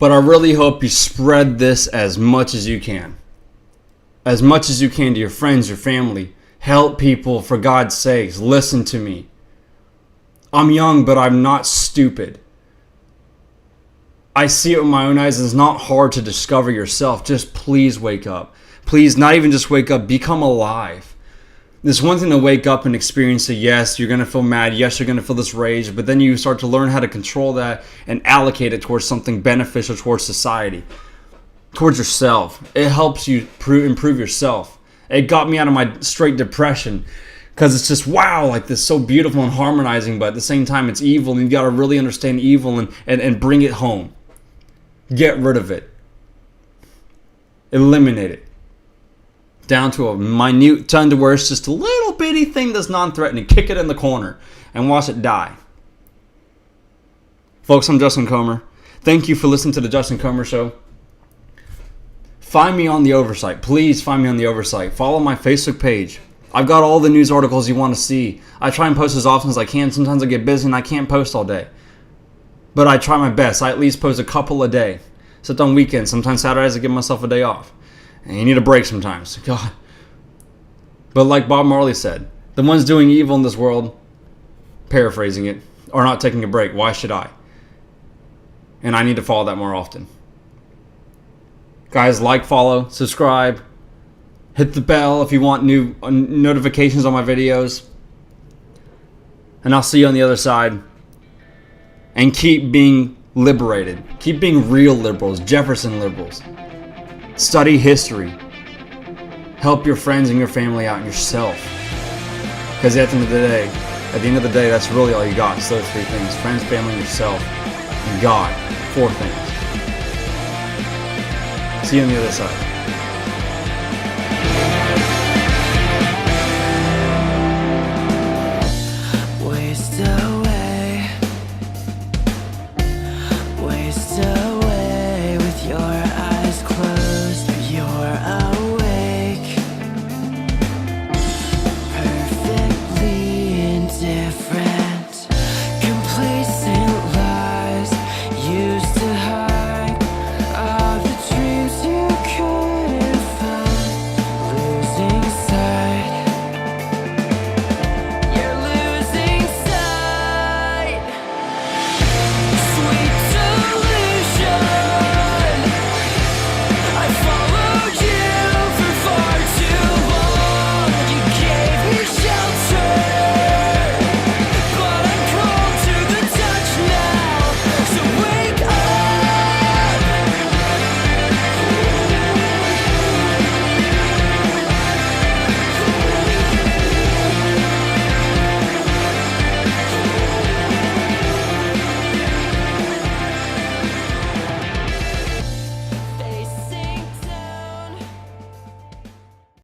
But I really hope you spread this as much as you can. As much as you can to your friends, your family. Help people, for God's sakes. Listen to me. I'm young, but I'm not stupid. I see it with my own eyes. It's not hard to discover yourself. Just please wake up. Please, not even just wake up. Become alive. There's one thing to wake up and experience it. Yes, you're going to feel mad. Yes, you're going to feel this rage. But then you start to learn how to control that and allocate it towards something beneficial towards society, towards yourself. It helps you improve yourself. It got me out of my straight depression because it's just, wow, like this so beautiful and harmonizing. But at the same time, it's evil. And you got to really understand evil and bring it home. Get rid of it. Eliminate it. Down to a minute ton to where it's just a little bitty thing that's non-threatening. Kick it in the corner and watch it die. Folks, I'm Justin Comer. Thank you for listening to the Justin Comer Show. Find me on the Oversight. Please find me on the Oversight. Follow my Facebook page. I've got all the news articles you want to see. I try and post as often as I can. Sometimes I get busy and I can't post all day. But I try my best. I at least post a couple a day. Except on weekends. Sometimes Saturdays I give myself a day off. And you need a break sometimes. God. But like Bob Marley said, the ones doing evil in this world, paraphrasing it, are not taking a break. Why should I? And I need to follow that more often. Guys, like, follow, subscribe. Hit the bell if you want new notifications on my videos. And I'll see you on the other side. And keep being liberated. Keep being real liberals, Jefferson liberals. Study history. Help your friends and your family out and yourself. Because at the end of the day, that's really all you got. It's those 3 things. Friends, family, and yourself. And God. 4 things. See you on the other side.